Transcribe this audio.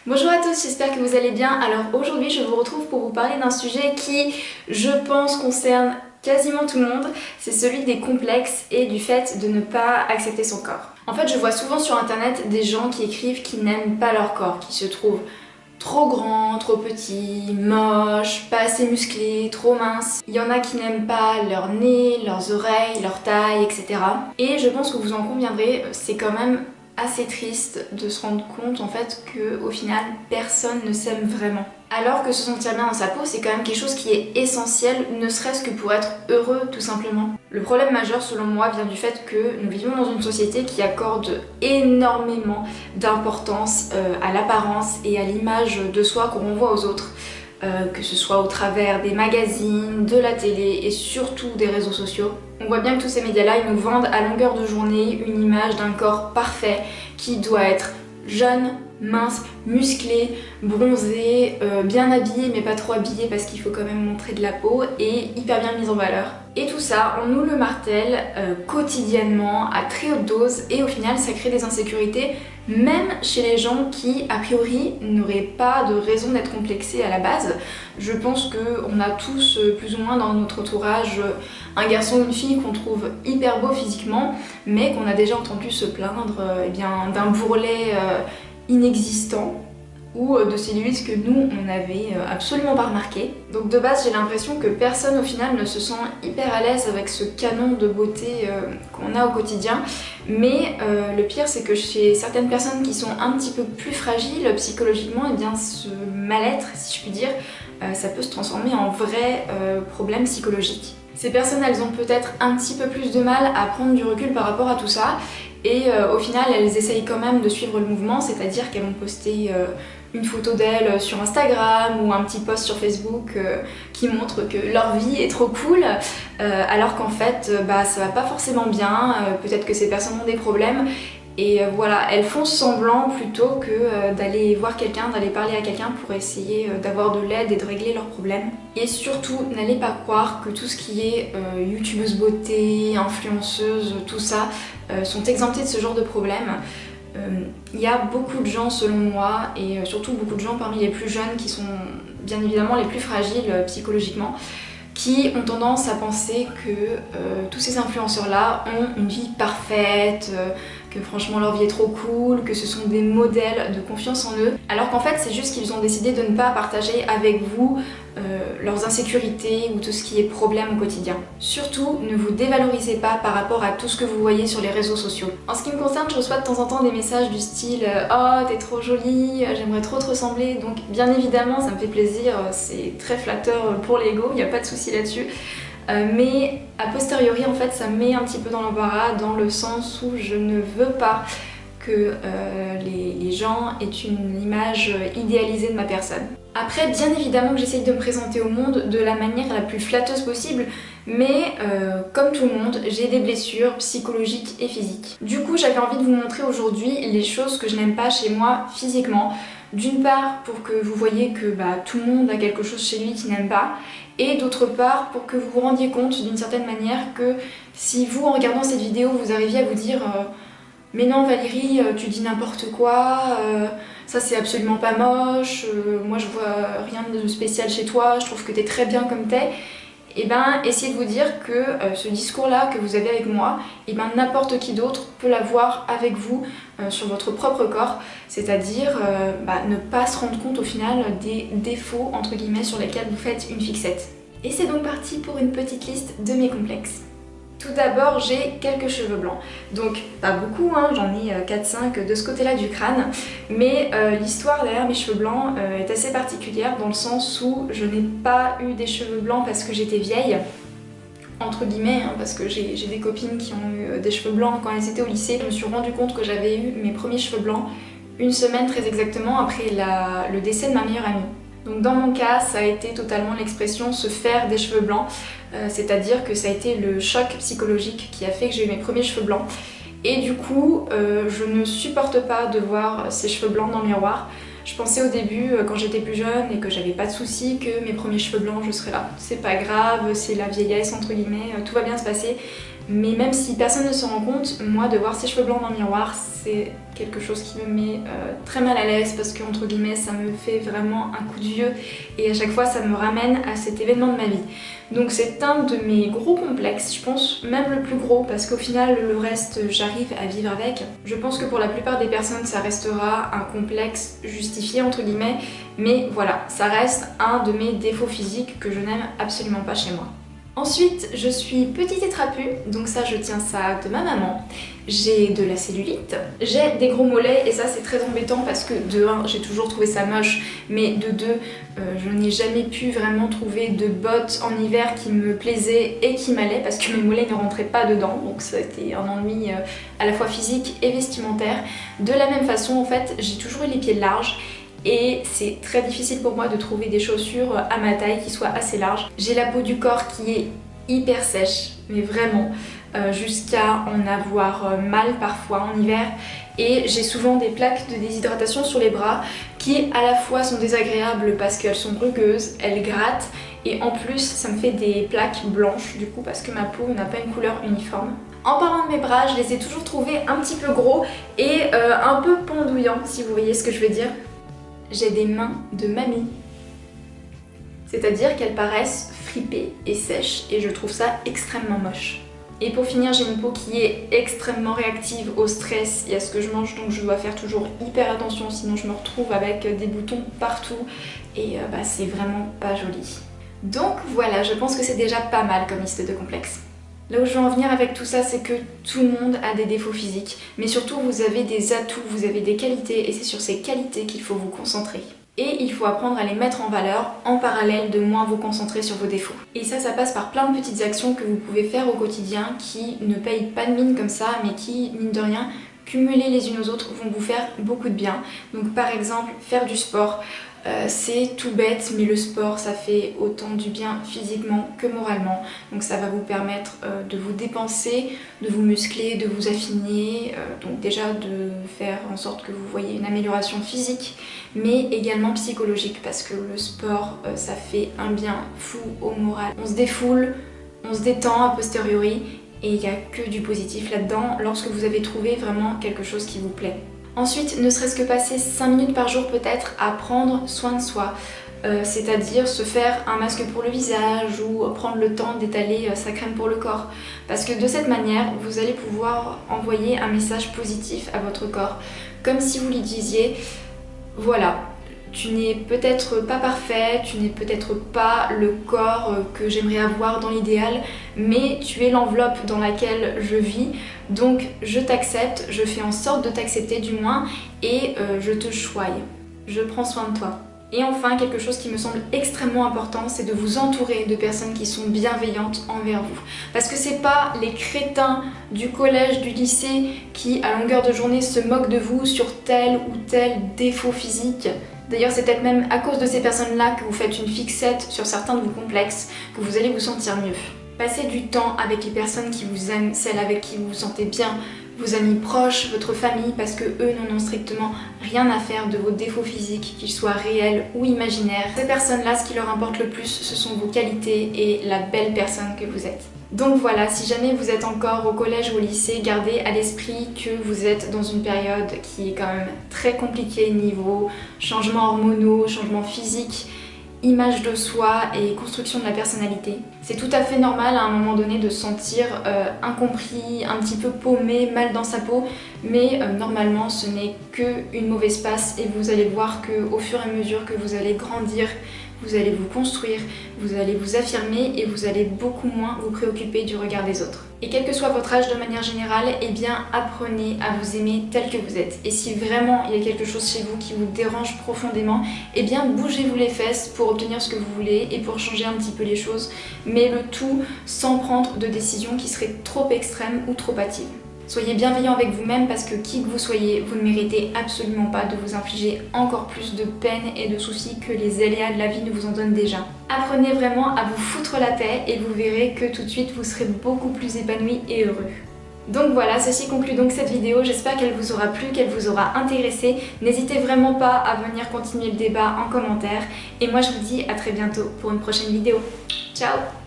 Bonjour à tous, j'espère que vous allez bien. Alors aujourd'hui je vous retrouve pour vous parler d'un sujet qui, je pense, concerne quasiment tout le monde. C'est celui des complexes et du fait de ne pas accepter son corps. En fait, je vois souvent sur internet des gens qui écrivent qu'ils n'aiment pas leur corps, qui se trouvent trop grands, trop petits, moches, pas assez musclés, trop minces. Il y en a qui n'aiment pas leur nez, leurs oreilles, leur taille, etc. Et je pense que vous en conviendrez, c'est quand même assez triste de se rendre compte en fait que au final personne ne s'aime vraiment. Alors que se sentir bien dans sa peau, c'est quand même quelque chose qui est essentiel, ne serait-ce que pour être heureux tout simplement. Le problème majeur selon moi vient du fait que nous vivons dans une société qui accorde énormément d'importance à l'apparence et à l'image de soi qu'on renvoie aux autres. Que ce soit au travers des magazines, de la télé et surtout des réseaux sociaux. On voit bien que tous ces médias-là, ils nous vendent à longueur de journée une image d'un corps parfait qui doit être jeune, mince, musclé, bronzé, bien habillé mais pas trop habillé parce qu'il faut quand même montrer de la peau et hyper bien mis en valeur. Et tout ça, on nous le martèle quotidiennement à très haute dose et au final ça crée des insécurités même chez les gens qui a priori n'auraient pas de raison d'être complexés à la base. Je pense qu'on a tous plus ou moins dans notre entourage un garçon ou une fille qu'on trouve hyper beau physiquement mais qu'on a déjà entendu se plaindre d'un bourrelet inexistant ou de cellulites que nous on n'avait absolument pas remarqué. Donc de base j'ai l'impression que personne au final ne se sent hyper à l'aise avec ce canon de beauté qu'on a au quotidien, mais le pire c'est que chez certaines personnes qui sont un petit peu plus fragiles psychologiquement, et bien ce mal-être, si je puis dire, ça peut se transformer en vrai problème psychologique. Ces personnes elles ont peut-être un petit peu plus de mal à prendre du recul par rapport à tout ça et au final elles essayent quand même de suivre le mouvement, c'est-à-dire qu'elles vont poster une photo d'elles sur Instagram ou un petit post sur Facebook qui montre que leur vie est trop cool alors qu'en fait ça va pas forcément bien, peut-être que ces personnes ont des problèmes et voilà, elles font semblant plutôt que d'aller voir quelqu'un, d'aller parler à quelqu'un pour essayer d'avoir de l'aide et de régler leurs problèmes. Et surtout, n'allez pas croire que tout ce qui est youtubeuse beauté, influenceuse, tout ça, sont exemptés de ce genre de problème. Il y a beaucoup de gens selon moi, et surtout beaucoup de gens parmi les plus jeunes qui sont bien évidemment les plus fragiles psychologiquement, qui ont tendance à penser que tous ces influenceurs-là ont une vie parfaite, que franchement leur vie est trop cool, que ce sont des modèles de confiance en eux, alors qu'en fait c'est juste qu'ils ont décidé de ne pas partager avec vous leurs insécurités ou tout ce qui est problème au quotidien. Surtout, ne vous dévalorisez pas par rapport à tout ce que vous voyez sur les réseaux sociaux. En ce qui me concerne, je reçois de temps en temps des messages du style « Oh, t'es trop jolie, j'aimerais trop te ressembler », donc bien évidemment ça me fait plaisir, c'est très flatteur pour l'ego, il n'y a pas de souci là-dessus. Mais a posteriori en fait ça me met un petit peu dans l'embarras dans le sens où je ne veux pas que les gens aient une image idéalisée de ma personne. Après bien évidemment que j'essaye de me présenter au monde de la manière la plus flatteuse possible, mais comme tout le monde j'ai des blessures psychologiques et physiques. Du coup j'avais envie de vous montrer aujourd'hui les choses que je n'aime pas chez moi physiquement. D'une part pour que vous voyez que tout le monde a quelque chose chez lui qu'il n'aime pas, et d'autre part pour que vous vous rendiez compte d'une certaine manière que si vous en regardant cette vidéo vous arriviez à vous dire mais non Valérie, tu dis n'importe quoi, ça c'est absolument pas moche, moi je vois rien de spécial chez toi, je trouve que t'es très bien comme t'es, et essayez de vous dire que ce discours-là que vous avez avec moi, n'importe qui d'autre peut l'avoir avec vous sur votre propre corps, c'est-à-dire ne pas se rendre compte au final des défauts entre guillemets sur lesquels vous faites une fixette. Et c'est donc parti pour une petite liste de mes complexes. Tout d'abord, j'ai quelques cheveux blancs. Donc, pas beaucoup, hein, j'en ai 4-5 de ce côté-là du crâne. Mais l'histoire derrière mes cheveux blancs est assez particulière dans le sens où je n'ai pas eu des cheveux blancs parce que j'étais vieille. Entre guillemets, hein, parce que j'ai des copines qui ont eu des cheveux blancs quand elles étaient au lycée. Je me suis rendu compte que j'avais eu mes premiers cheveux blancs une semaine très exactement après le décès de ma meilleure amie. Donc dans mon cas, ça a été totalement l'expression se faire des cheveux blancs, c'est-à-dire que ça a été le choc psychologique qui a fait que j'ai eu mes premiers cheveux blancs. Et du coup, je ne supporte pas de voir ces cheveux blancs dans le miroir. Je pensais au début, quand j'étais plus jeune et que j'avais pas de soucis, que mes premiers cheveux blancs, je serais là. C'est pas grave, c'est la vieillesse entre guillemets, tout va bien se passer. Mais même si personne ne s'en rend compte, moi de voir ses cheveux blancs dans le miroir, c'est quelque chose qui me met très mal à l'aise parce que entre guillemets ça me fait vraiment un coup de vieux et à chaque fois ça me ramène à cet événement de ma vie. Donc c'est un de mes gros complexes, je pense même le plus gros parce qu'au final le reste j'arrive à vivre avec. Je pense que pour la plupart des personnes ça restera un complexe justifié entre guillemets, mais voilà, ça reste un de mes défauts physiques que je n'aime absolument pas chez moi. Ensuite, je suis petite et trapue, donc ça je tiens ça de ma maman. J'ai de la cellulite, j'ai des gros mollets et ça c'est très embêtant parce que de 1, j'ai toujours trouvé ça moche, mais de 2, je n'ai jamais pu vraiment trouver de bottes en hiver qui me plaisaient et qui m'allaient parce que mes mollets ne rentraient pas dedans, donc ça a été un ennui à la fois physique et vestimentaire. De la même façon en fait, j'ai toujours eu les pieds larges. Et c'est très difficile pour moi de trouver des chaussures à ma taille qui soient assez larges. J'ai la peau du corps qui est hyper sèche, mais vraiment, jusqu'à en avoir mal parfois en hiver. Et j'ai souvent des plaques de déshydratation sur les bras qui à la fois sont désagréables parce qu'elles sont rugueuses, elles grattent et en plus ça me fait des plaques blanches du coup parce que ma peau n'a pas une couleur uniforme. En parlant de mes bras, je les ai toujours trouvés un petit peu gros et un peu pendouillants si vous voyez ce que je veux dire. J'ai des mains de mamie, c'est-à-dire qu'elles paraissent fripées et sèches et je trouve ça extrêmement moche. Et pour finir, j'ai une peau qui est extrêmement réactive au stress et à ce que je mange, donc je dois faire toujours hyper attention sinon je me retrouve avec des boutons partout et c'est vraiment pas joli. Donc voilà, je pense que c'est déjà pas mal comme liste de complexes. Là où je veux en venir avec tout ça, c'est que tout le monde a des défauts physiques, mais surtout vous avez des atouts, vous avez des qualités et c'est sur ces qualités qu'il faut vous concentrer. Et il faut apprendre à les mettre en valeur en parallèle de moins vous concentrer sur vos défauts. Et ça passe par plein de petites actions que vous pouvez faire au quotidien qui ne payent pas de mine comme ça, mais qui, mine de rien, cumulées les unes aux autres, vont vous faire beaucoup de bien. Donc par exemple, faire du sport. C'est tout bête mais le sport ça fait autant du bien physiquement que moralement, donc ça va vous permettre de vous dépenser, de vous muscler, de vous affiner, donc déjà de faire en sorte que vous voyez une amélioration physique mais également psychologique parce que le sport ça fait un bien fou au moral. On se défoule, on se détend a posteriori et il n'y a que du positif là-dedans lorsque vous avez trouvé vraiment quelque chose qui vous plaît. Ensuite, ne serait-ce que passer 5 minutes par jour peut-être à prendre soin de soi, c'est-à-dire se faire un masque pour le visage ou prendre le temps d'étaler sa crème pour le corps. Parce que de cette manière, vous allez pouvoir envoyer un message positif à votre corps, comme si vous lui disiez « Voilà, tu n'es peut-être pas parfait, tu n'es peut-être pas le corps que j'aimerais avoir dans l'idéal, mais tu es l'enveloppe dans laquelle je vis, donc je t'accepte, je fais en sorte de t'accepter du moins, et je te choye, je prends soin de toi. » Et enfin, quelque chose qui me semble extrêmement important, c'est de vous entourer de personnes qui sont bienveillantes envers vous. Parce que c'est pas les crétins du collège, du lycée qui, à longueur de journée, se moquent de vous sur tel ou tel défaut physique. D'ailleurs, c'est peut-être même à cause de ces personnes-là que vous faites une fixette sur certains de vos complexes, que vous allez vous sentir mieux. Passez du temps avec les personnes qui vous aiment, celles avec qui vous vous sentez bien, vos amis proches, votre famille, parce que eux n'en ont strictement rien à faire de vos défauts physiques, qu'ils soient réels ou imaginaires. Ces personnes-là, ce qui leur importe le plus, ce sont vos qualités et la belle personne que vous êtes. Donc voilà, si jamais vous êtes encore au collège ou au lycée, gardez à l'esprit que vous êtes dans une période qui est quand même très compliquée niveau changements hormonaux, changements physiques, image de soi et construction de la personnalité. C'est tout à fait normal à un moment donné de se sentir incompris, un petit peu paumé, mal dans sa peau, mais normalement ce n'est qu'une mauvaise passe et vous allez voir qu'au fur et à mesure que vous allez grandir, vous allez vous construire, vous allez vous affirmer et vous allez beaucoup moins vous préoccuper du regard des autres. Et quel que soit votre âge de manière générale, eh bien apprenez à vous aimer tel que vous êtes. Et si vraiment il y a quelque chose chez vous qui vous dérange profondément, eh bien bougez-vous les fesses pour obtenir ce que vous voulez et pour changer un petit peu les choses, mais le tout sans prendre de décisions qui seraient trop extrêmes ou trop hâtives. Soyez bienveillant avec vous-même parce que qui que vous soyez, vous ne méritez absolument pas de vous infliger encore plus de peine et de soucis que les aléas de la vie ne vous en donnent déjà. Apprenez vraiment à vous foutre la paix et vous verrez que tout de suite vous serez beaucoup plus épanoui et heureux. Donc voilà, ceci conclut donc cette vidéo, j'espère qu'elle vous aura plu, qu'elle vous aura intéressé. N'hésitez vraiment pas à venir continuer le débat en commentaire et moi je vous dis à très bientôt pour une prochaine vidéo. Ciao!